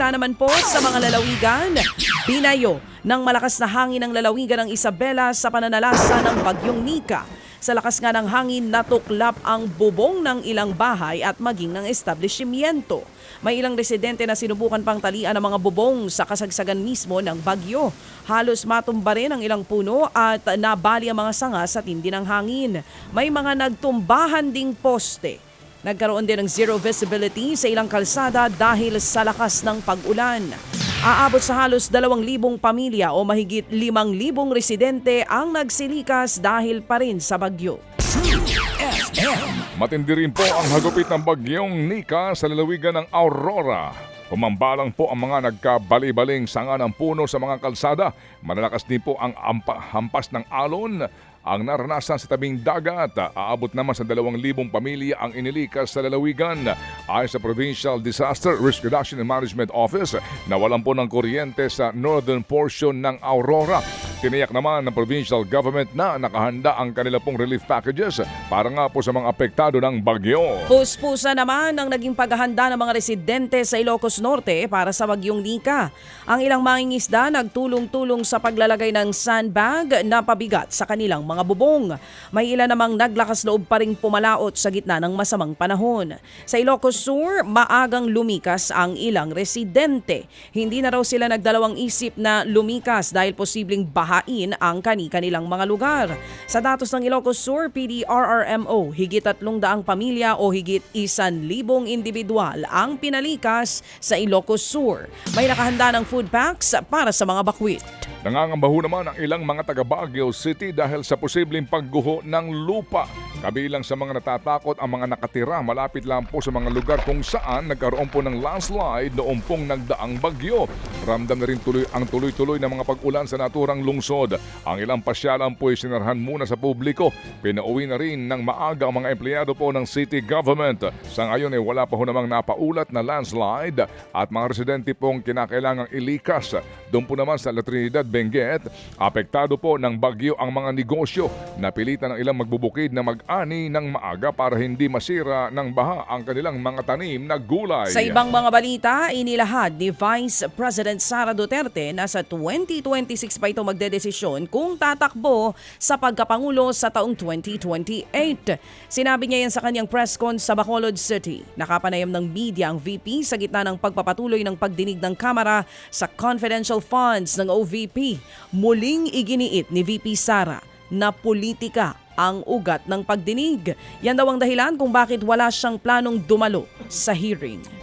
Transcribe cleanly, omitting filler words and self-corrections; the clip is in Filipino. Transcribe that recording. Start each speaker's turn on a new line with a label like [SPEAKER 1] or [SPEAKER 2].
[SPEAKER 1] balita naman po sa mga lalawigan, binayo ng malakas na hangin ng lalawigan ng Isabela sa pananalasa ng bagyong Nika. Sa lakas nga ng hangin, natuklap ang bubong ng ilang bahay at maging ng establishmento. May ilang residente na sinubukan pang talian ng mga bubong sa kasagsagan mismo ng bagyo. Halos matumba rin ang ilang puno at nabali ang mga sanga sa tindi ng hangin. May mga nagtumbahan ding poste. Nagkaroon din ng zero visibility sa ilang kalsada dahil sa lakas ng pag-ulan. Aabot sa halos 2,000 pamilya o mahigit 5,000 residente ang nagsilikas dahil pa rin sa bagyo.
[SPEAKER 2] Matindi rin po ang hagupit ng bagyong Nika sa lalawigan ng Aurora. Pumambalang po ang mga nagkabali-baling sanga ng puno sa mga kalsada. Malalakas din po ang hampas ng alon ang naranasan sa tabing dagat. Aabot naman sa 2,000 pamilya ang inilikas sa lalawigan. Ayon sa Provincial Disaster Risk Reduction and Management Office, nawalan po ng kuryente sa northern portion ng Aurora. Tiniyak naman ng provincial government na nakahanda ang kanila pong relief packages para nga po sa mga apektado ng bagyo.
[SPEAKER 1] Puspusa naman ang naging paghahanda ng mga residente sa Ilocos Norte para sa bagyong Nika. Ang ilang mangingisda nagtulong-tulong sa paglalagay ng sandbag na pabigat sa kanilang mga bubong. May ilan namang naglakas loob pa ring pumalaot sa gitna ng masamang panahon. Sa Ilocos Sur, maagang lumikas ang ilang residente. Hindi na raw sila nagdalawang isip na lumikas dahil posibleng bahain ang kani-kanilang mga lugar. Sa datos ng Ilocos Sur PDRRMO, higit 300 pamilya o higit 1,000 individual ang pinalikas sa Ilocos Sur. May nakahanda ng food packs para sa mga bakwit.
[SPEAKER 2] Nangangambaho naman ang ilang mga taga Baguio City dahil sa posibleng pagguho ng lupa. Kabilang sa mga natatakot ang mga nakatira malapit lang po sa mga lugar kung saan nagkaroon po ng landslide noong pong nagdaang bagyo. Ramdam na rin ang tuloy-tuloy na mga pag-ulan sa naturang lungsod. Ang ilang pasyalan po ay sinarhan muna sa publiko. Pinauwi na rin ng maaga ang mga empleyado po ng city government. Sa ngayon ay wala pa ho namang napaulat na landslide at mga residente pong kinakailangang ilikas. Doon po naman sa La Trinidad, Benguet, apektado po ng bagyo ang mga negosyo. Napilitan ng ilang magbubukid na mag-ani ng maaga para hindi masira ng baha ang kanilang mga tanim na gulay.
[SPEAKER 1] Sa ibang mga balita, inilahad ni Vice President Sara Duterte na sa 2026 pa ito magdedesisyon kung tatakbo sa pagkapangulo sa taong 2028. Sinabi niya yan sa kanyang press con sa Bacolod City. Nakapanayam ng media ang VP sa gitna ng pagpapatuloy ng pagdinig ng Kamara sa confidential funds ng OVP. Muling iginiit ni VP Sara na politika ang ugat ng pagdinig. Yan daw ang dahilan kung bakit wala siyang planong dumalo sa hearing.